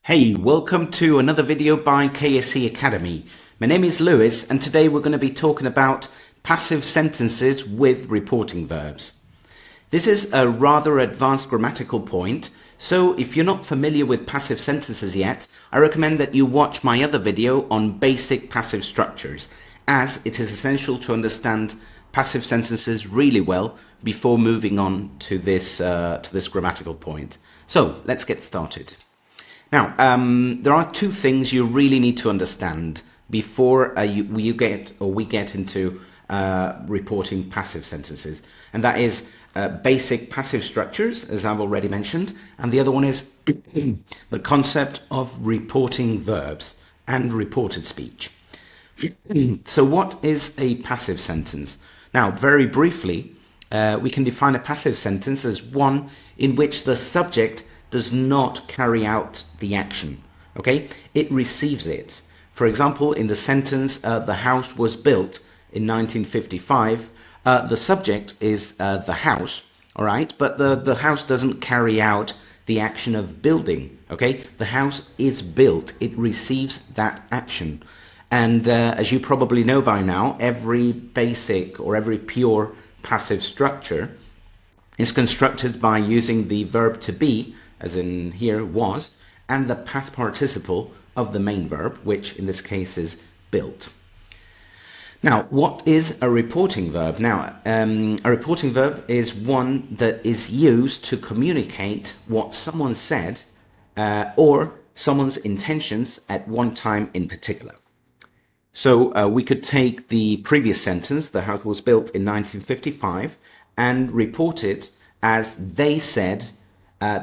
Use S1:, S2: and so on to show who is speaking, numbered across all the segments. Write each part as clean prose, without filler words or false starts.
S1: Hey, welcome to another video by KSE Academy. My name is Lewis and today we're going to be talking about passive sentences with reporting verbs. This is a rather advanced grammatical point, so if you're not familiar with passive sentences yet, I recommend that you watch my other video on basic passive structures, as it is essential to understand passive sentences really well before moving on to this grammatical point. So let's get started. Now, there are two things you really need to understand before we get into reporting passive sentences, and that is basic passive structures, as I've already mentioned, and the other one is the concept of reporting verbs and reported speech. So what is a passive sentence? Now, very briefly, we can define a passive sentence as one in which the subject does not carry out the action. Okay, it receives it. For example, in the sentence, the house was built in 1955, the subject is the house, all right, but the house doesn't carry out the action of building. Okay, the house is built, it receives that action. And as you probably know by now, every basic or every pure passive structure is constructed by using the verb to be, as in here was, and the past participle of the main verb, which in this case is built. Now, what is a reporting verb? Now, a reporting verb is one that is used to communicate what someone said or someone's intentions at one time in particular. So we could take the previous sentence, the house was built in 1955, and report it as they said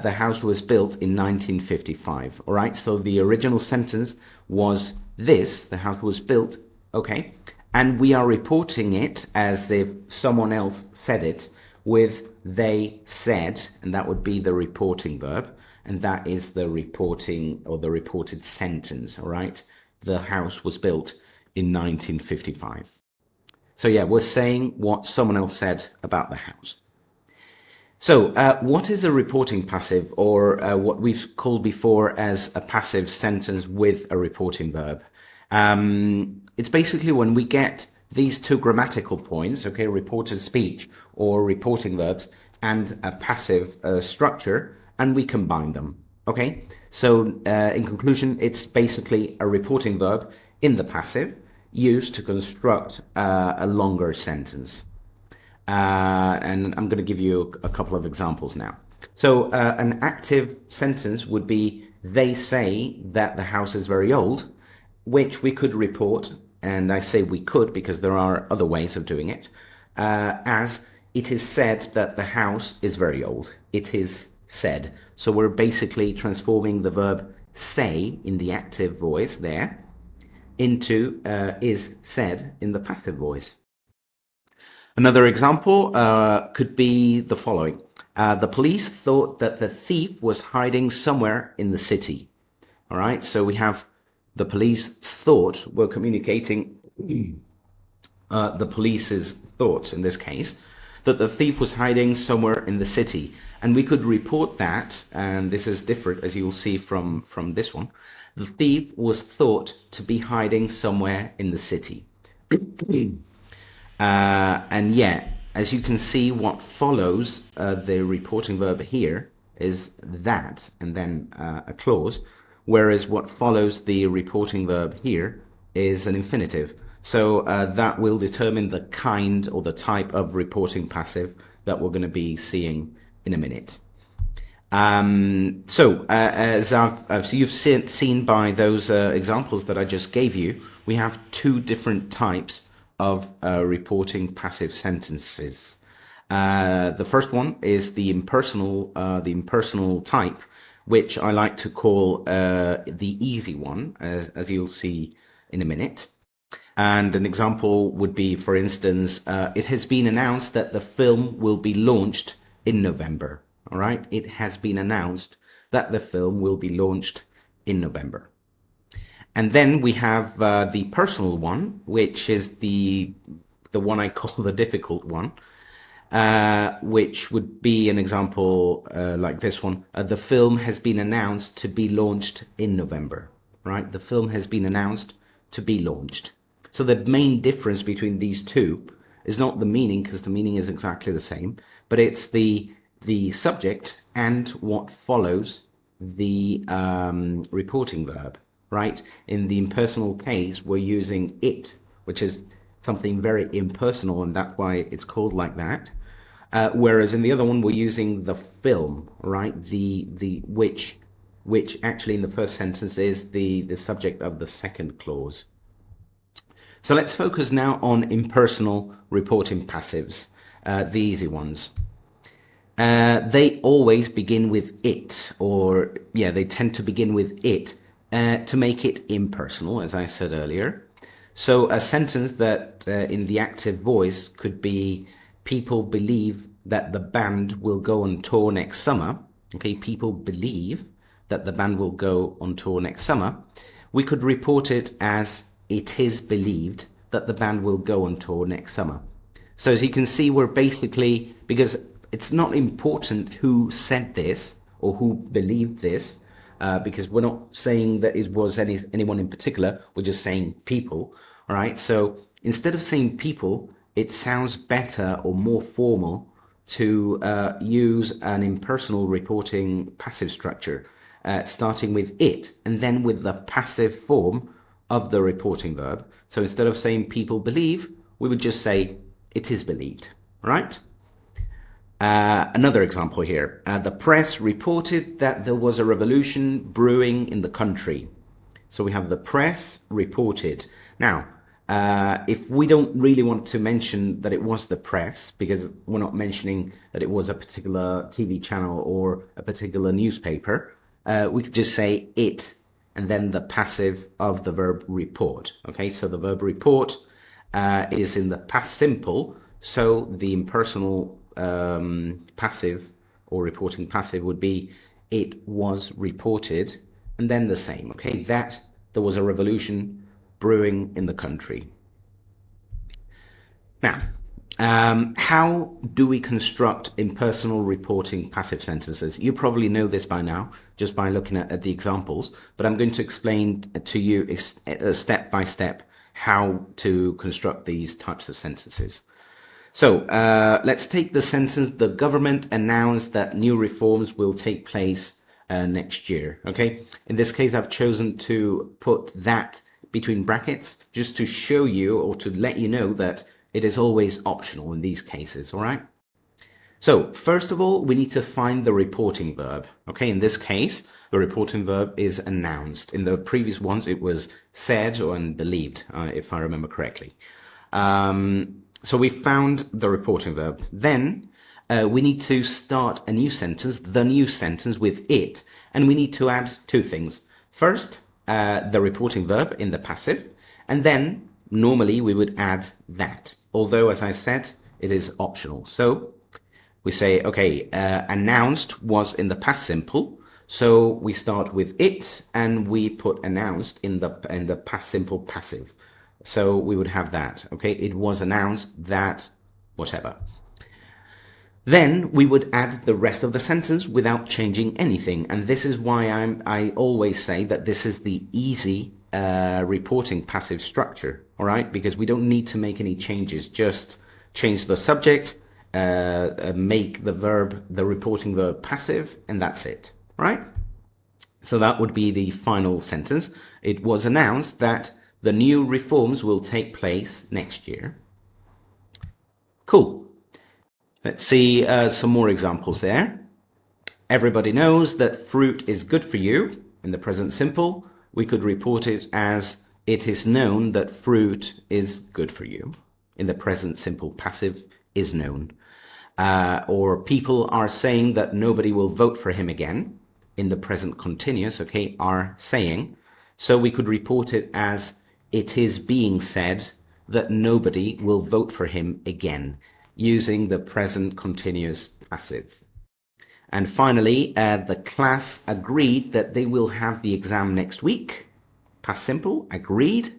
S1: the house was built in 1955. All right, so the original sentence was this, the house was built, okay, and we are reporting it as if someone else said it with they said, and that would be the reporting verb, and that is the reporting or the reported sentence. All right, the house was built in 1955. So yeah, we're saying what someone else said about the house. So what is a reporting passive, or what we've called before as a passive sentence with a reporting verb? It's basically when we get these two grammatical points, okay, reported speech or reporting verbs, and a passive structure, and we combine them. Okay, so in conclusion, it's basically a reporting verb in the passive used to construct a longer sentence. And I'm going to give you a couple of examples now. So an active sentence would be, they say that the house is very old, which we could report, and I say we could because there are other ways of doing it, as it is said that the house is very old. It is said. So we're basically transforming the verb say in the active voice there into is said in the passive voice. Another example could be the following. The police thought that the thief was hiding somewhere in the city. All right, so we have the police thought, we're communicating the police's thoughts in this case, that the thief was hiding somewhere in the city. And we could report that, and this is different as you'll see from this one. The thief was thought to be hiding somewhere in the city. And yeah, as you can see, what follows the reporting verb here is that, and then a clause, whereas what follows the reporting verb here is an infinitive. So that will determine the kind or the type of reporting passive that we're going to be seeing in a minute. As you've seen by those examples that I just gave you, we have two different types of reporting passive sentences. The first one is the impersonal type, which I like to call the easy one, as you'll see in a minute. And an example would be, for instance, it has been announced that the film will be launched in November. All right, it has been announced that the film will be launched in November. And then we have the personal one, which is the one I call the difficult one. which would be an example like this one. The film has been announced to be launched in November, right? The film has been announced to be launched. So the main difference between these two is not the meaning, because the meaning is exactly the same, but it's the subject and what follows the reporting verb, right? In the impersonal case, we're using it, which is something very impersonal, and that's why it's called like that. Whereas in the other one, we're using the film, right? The which actually in the first sentence is the subject of the second clause. So let's focus now on impersonal reporting passives, the easy ones. They always begin with it, or yeah, they tend to begin with it to make it impersonal, as I said earlier. So a sentence that in the active voice could be, people believe that the band will go on tour next summer. Okay, people believe that the band will go on tour next summer. We could report it as, it is believed that the band will go on tour next summer. So as you can see, we're basically, because it's not important who said this or who believed this, because we're not saying that it was anyone in particular, we're just saying people, all right? So instead of saying people, it sounds better or more formal to use an impersonal reporting passive structure, starting with it and then with the passive form of the reporting verb. So instead of saying people believe, we would just say it is believed, right? Another example here. The press reported that there was a revolution brewing in the country. So we have the press reported. Now, if we don't really want to mention that it was the press, because we're not mentioning that it was a particular TV channel or a particular newspaper, we could just say it and then the passive of the verb report. Okay, so the verb report is in the past simple, so the impersonal passive or reporting passive would be, it was reported, and then the same, okay, that there was a revolution brewing in the country. Now, how do we construct impersonal reporting passive sentences? You probably know this by now, just by looking at the examples, but I'm going to explain to you step by step how to construct these types of sentences. So let's take the sentence, the government announced that new reforms will take place next year. Okay, in this case, I've chosen to put that between brackets just to show you or to let you know that it is always optional in these cases, all right? So first of all, we need to find the reporting verb. Okay, in this case, the reporting verb is announced. In the previous ones, it was said or believed, if I remember correctly. So we found the reporting verb. Then we need to start a new sentence, the new sentence with it, and we need to add two things. First, the reporting verb in the passive, and then normally we would add that, although as I said, it is optional. So we say, okay, announced was in the past simple, so we start with it and we put announced in the past simple passive. So we would have that, okay, it was announced that whatever. Then we would add the rest of the sentence without changing anything, and this is why I always say that this is the easy reporting passive structure, all right, because we don't need to make any changes, just change the subject, make the verb, the reporting verb passive, and that's it, right? So that would be the final sentence. It was announced that the new reforms will take place next year. Cool. Let's see some more examples there. Everybody knows that fruit is good for you. In the present simple, we could report it as, it is known that fruit is good for you. In the present simple passive, is known. Or people are saying that nobody will vote for him again. In the present continuous, okay, are saying. So we could report it as, it is being said that nobody will vote for him again, using the present continuous passive. And finally, the class agreed that they will have the exam next week. Past simple, agreed.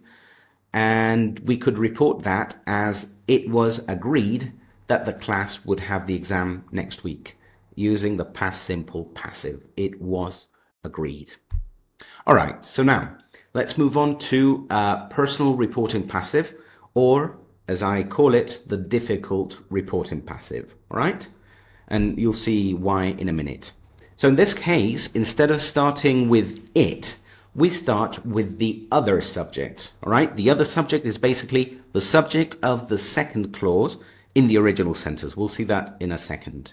S1: And we could report that as, it was agreed that the class would have the exam next week using the past simple passive. It was agreed. All right, so now let's move on to personal reporting passive, or as I call it, the difficult reporting passive. All right, and you'll see why in a minute. So in this case, instead of starting with it, we start with the other subject. All right, the other subject is basically the subject of the second clause in the original sentence. We'll see that in a second.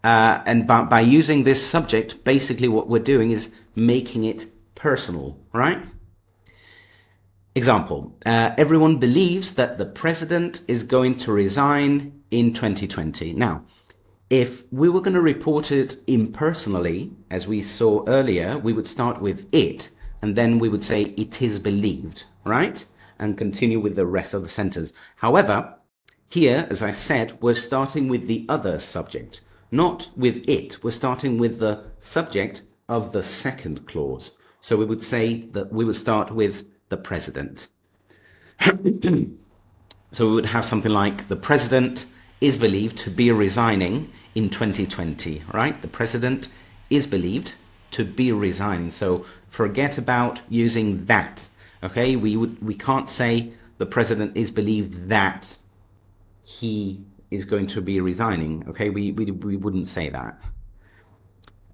S1: And by using this subject, basically what we're doing is making it personal, right? Example, everyone believes that the president is going to resign in 2020. Now, if we were going to report it impersonally, as we saw earlier, we would start with it, and then we would say it is believed, right? And continue with the rest of the sentence. However, here, as I said, we're starting with the other subject, not with it. We're starting with the subject of the second clause. So we would say that we would start with the president. So we would have something like the president is believed to be resigning in 2020, right? The president is believed to be resigning. So forget about using that, okay? We can't say the president is believed that he is going to be resigning, okay? We wouldn't say that.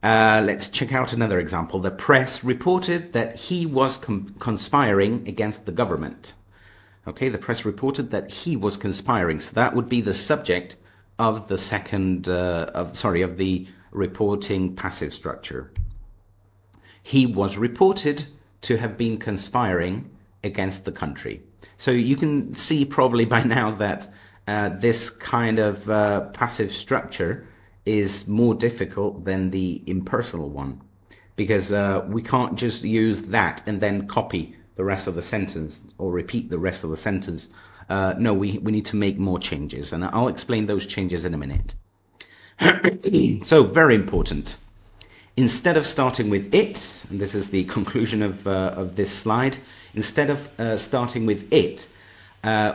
S1: Let's check out another example. The press reported that he was conspiring against the government. Okay, the press reported that he was conspiring. So that would be the subject of the second, of the reporting passive structure. He was reported to have been conspiring against the country. So you can see probably by now that this kind of passive structure is more difficult than the impersonal one, because we can't just use that and then copy the rest of the sentence or repeat the rest of the sentence. No, we need to make more changes, and I'll explain those changes in a minute. So very important. Instead of starting with it, and this is the conclusion of this slide, instead of starting with it,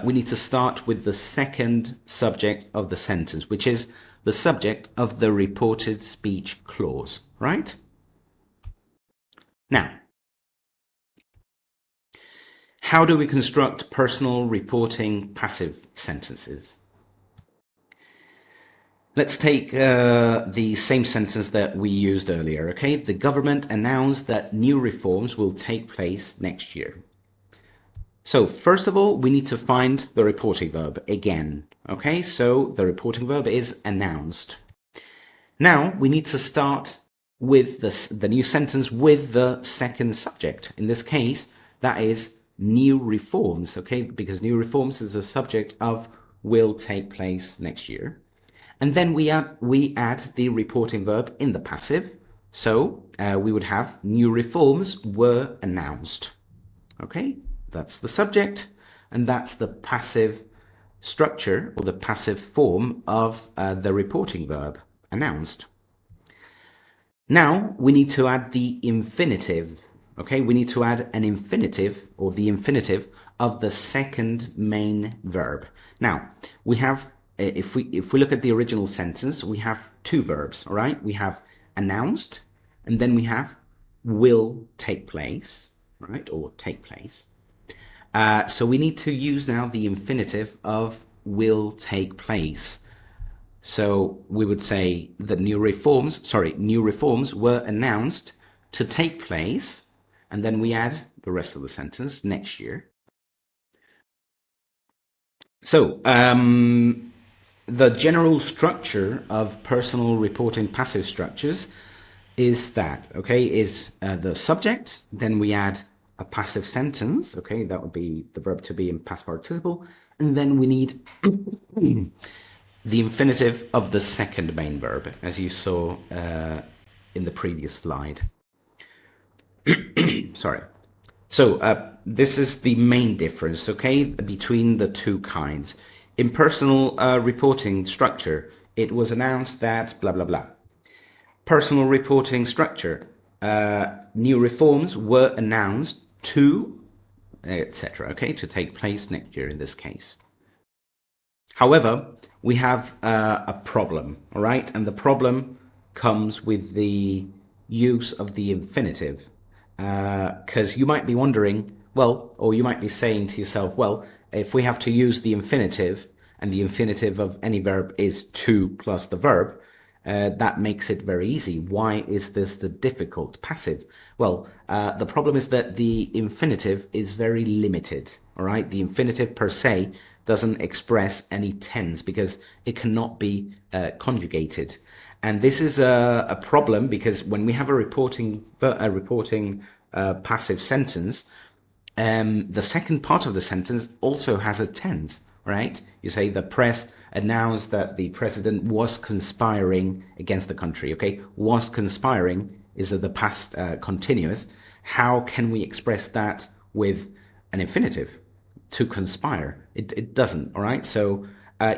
S1: we need to start with the second subject of the sentence, which is the subject of the reported speech clause, right? Now, how do we construct personal reporting passive sentences? Let's take the same sentence that we used earlier, okay? The government announced that new reforms will take place next year. So first of all, we need to find the reporting verb again, okay? So the reporting verb is announced. Now we need to start with the new sentence with the second subject. In this case, that is new reforms, okay? Because new reforms is a subject of will take place next year. And then we add the reporting verb in the passive. So we would have new reforms were announced, okay? That's the subject, and that's the passive structure or the passive form of the reporting verb, announced. Now we need to add the infinitive, okay? We need to add an infinitive or the infinitive of the second main verb. Now we have, if we look at the original sentence, we have two verbs, all right? We have announced, and then we have will take place, right? Or take place. So we need to use now the infinitive of will take place. So we would say that new reforms were announced to take place, and then we add the rest of the sentence next year. So the general structure of personal reporting passive structures is that, okay, is the subject, then we add a passive sentence, okay, that would be the verb to be in past participle, and then we need the infinitive of the second main verb, as you saw in the previous slide. Sorry. So this is the main difference, okay, between the two kinds. In personal reporting structure, it was announced that blah, blah, blah. Personal reporting structure, new reforms were announced to, etc., okay, to take place next year in this case. However, we have a problem, all right? And the problem comes with the use of the infinitive. Because you might be wondering, well, or you might be saying to yourself, well, if we have to use the infinitive, and the infinitive of any verb is to plus the verb, that makes it very easy. Why is this the difficult passive? Well, the problem is that the infinitive is very limited, all right? The infinitive per se doesn't express any tense because it cannot be conjugated. And this is a problem because when we have a reporting passive sentence, the second part of the sentence also has a tense, right? You say the press announced that the president was conspiring against the country, okay? Was conspiring is the past continuous. How can we express that with an infinitive? To conspire. It doesn't, all right? So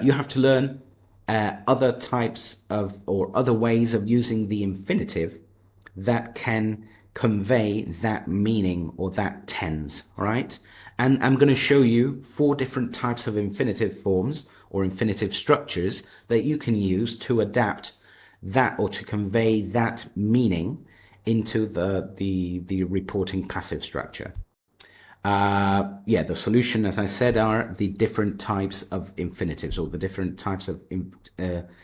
S1: you have to learn other types of or other ways of using the infinitive that can convey that meaning or that tense, all right? And I'm going to show you 4 different types of infinitive forms or infinitive structures that you can use to adapt that or to convey that meaning into the reporting passive structure. The solution, as I said, are the different types of infinitives or the different types of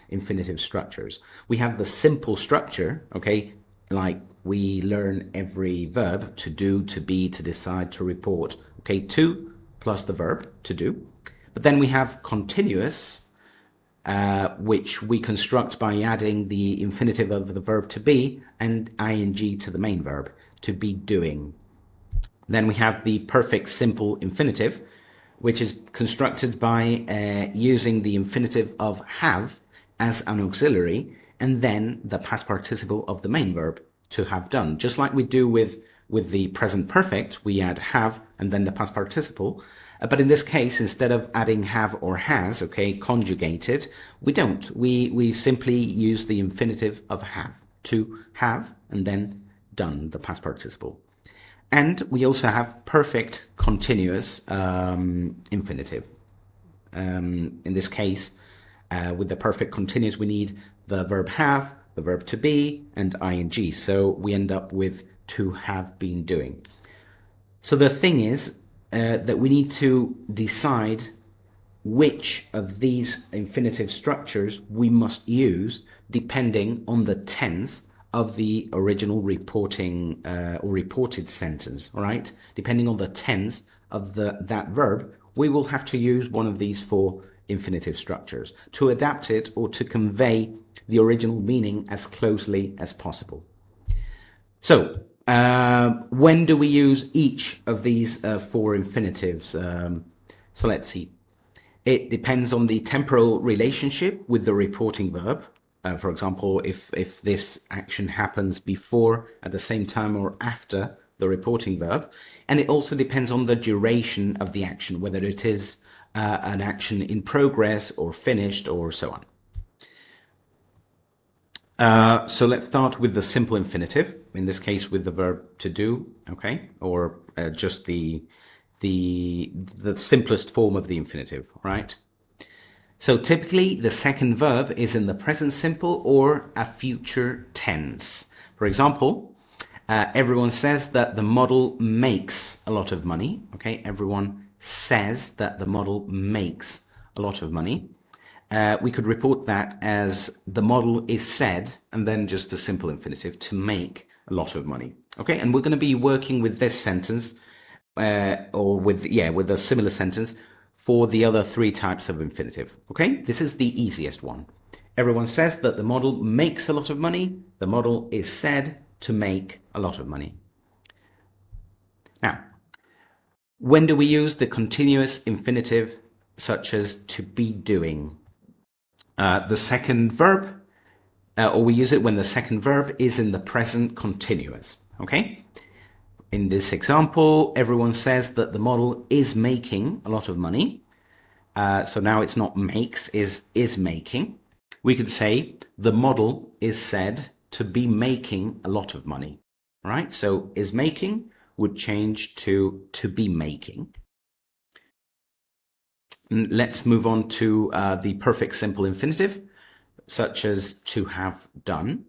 S1: infinitive structures. We have the simple structure, okay, like we learn every verb: to do, to be, to decide, to report, okay, to plus the verb to do. But then we have continuous, which we construct by adding the infinitive of the verb to be and ing to the main verb, to be doing. Then we have the perfect simple infinitive, which is constructed by using the infinitive of have as an auxiliary and then the past participle of the main verb, to have done. Just like we do with the present perfect, we add have and then the past participle. But in this case, instead of adding have or has, okay, conjugated, we don't. We simply use the infinitive of have, to have and then done, the past participle. And we also have perfect continuous infinitive. In this case, with the perfect continuous, we need the verb have, the verb to be, and ing. So we end up with to have been doing. So the thing is that we need to decide which of these infinitive structures we must use depending on the tense of the original reporting or reported sentence, all right? Depending on the tense of that verb, we will have to use one of these 4 infinitive structures to adapt it or to convey the original meaning as closely as possible. So, when do we use each of these 4 infinitives? So let's see. It depends on the temporal relationship with the reporting verb. For example, if this action happens before, at the same time, or after the reporting verb. And it also depends on the duration of the action, whether it is an action in progress or finished or so on. So let's start with the simple infinitive, in this case with the verb to do, okay, or just the simplest form of the infinitive, right? So typically the second verb is in the present simple or a future tense. For example, everyone says that the model makes a lot of money. Okay, everyone says that the model makes a lot of money. We could report that as the model is said and then just a simple infinitive, to make a lot of money. Okay, and we're going to be working with this sentence or with a similar sentence for the other 3 types of infinitive. Okay, this is the easiest one. Everyone says that the model makes a lot of money. The model is said to make a lot of money. Now, when do we use the continuous infinitive such as to be doing? The second verb, or we use it when the second verb is in the present continuous. Okay? In this example, everyone says that the model is making a lot of money. So now it's not makes, is making. We could say the model is said to be making a lot of money. Right? So is making would change to be making. let's move on to the perfect simple infinitive, such as to have done.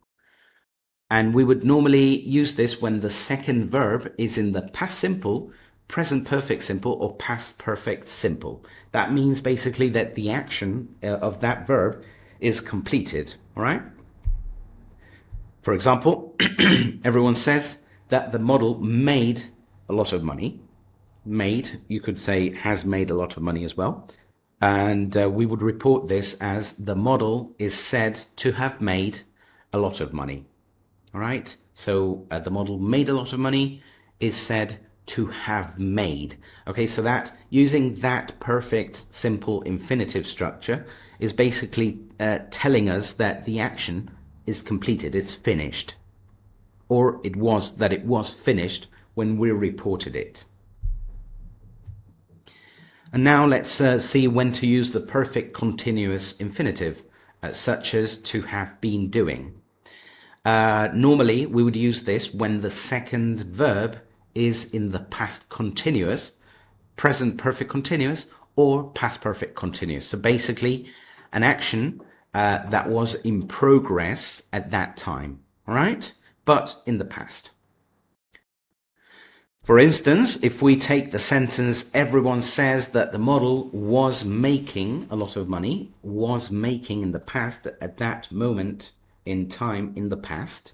S1: And we would normally use this when the second verb is in the past simple, present perfect simple, or past perfect simple. That means basically that the action of that verb is completed, all right? For example, everyone says that the model made a lot of money. Made, you could say, has made a lot of money as well. And we would report this as the model is said to have made a lot of money. All right, so the model made a lot of money is said to have made. Okay, so that using that perfect simple infinitive structure is basically telling us that the action is completed, it's finished, or it was finished when we reported it. And now let's see when to use the perfect continuous infinitive, such as to have been doing. Normally we would use this when the second verb is in the past continuous, present perfect continuous, or past perfect continuous. So basically an action that was in progress at that time, all right, but in the past. For instance, if we take the sentence, everyone says that the model was making a lot of money, was making in the past, at that moment in time in the past,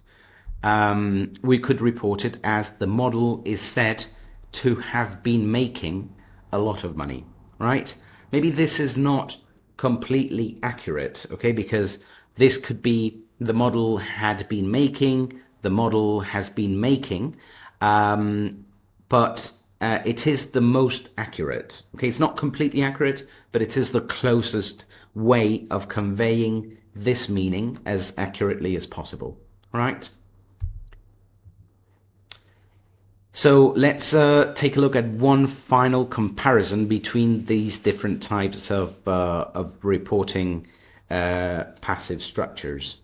S1: we could report it as the model is said to have been making a lot of money, right? Maybe this is not completely accurate, okay, because this could be the model had been making, the model has been making, but it is the most accurate. Okay, it's not completely accurate, but it is the closest way of conveying this meaning as accurately as possible, right? So let's take a look at one final comparison between these different types of reporting passive structures.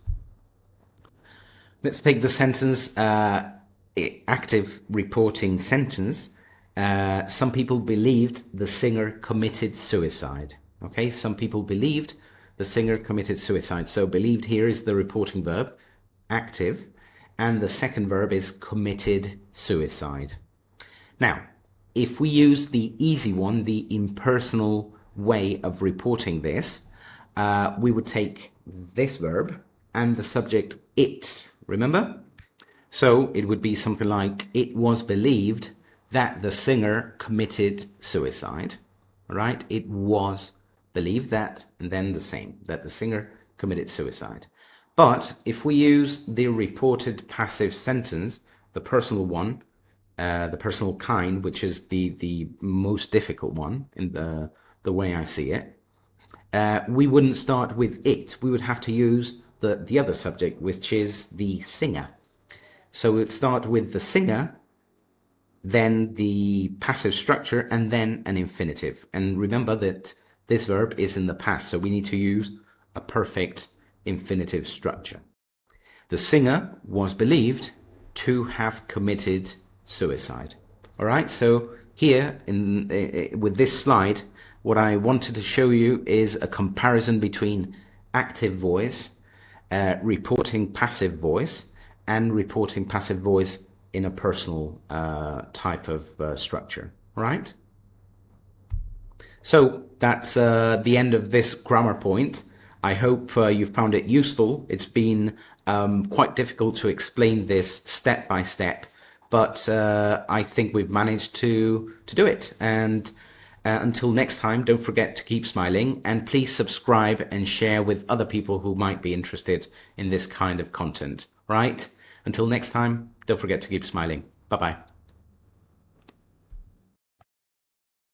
S1: Let's take the sentence, active reporting sentence. Some people believed the singer committed suicide. Okay, some people believed the singer committed suicide. So believed here is the reporting verb, active, and the second verb is committed suicide. Now, if we use the easy one, the impersonal way of reporting this, we would take this verb and the subject it, remember? So it would be something like, it was believed that the singer committed suicide, right? It was believed that, and then the same, that the singer committed suicide. But if we use the reported passive sentence, the personal one, the personal kind, which is the most difficult one in the way I see it, we wouldn't start with it. We would have to use the other subject, which is the singer. So we'd start with the singer, then the passive structure, and then an infinitive. And remember that this verb is in the past, so we need to use a perfect infinitive structure. The singer was believed to have committed suicide. All right, so here with this slide, what I wanted to show you is a comparison between active voice, reporting passive voice, and reporting passive voice in a personal type of structure, right? So that's the end of this grammar point. I hope you've found it useful. It's been quite difficult to explain this step by step, but I think we've managed to do it. And until next time, don't forget to keep smiling, and please subscribe and share with other people who might be interested in this kind of content, right? Until next time, don't forget to keep smiling. Bye-bye.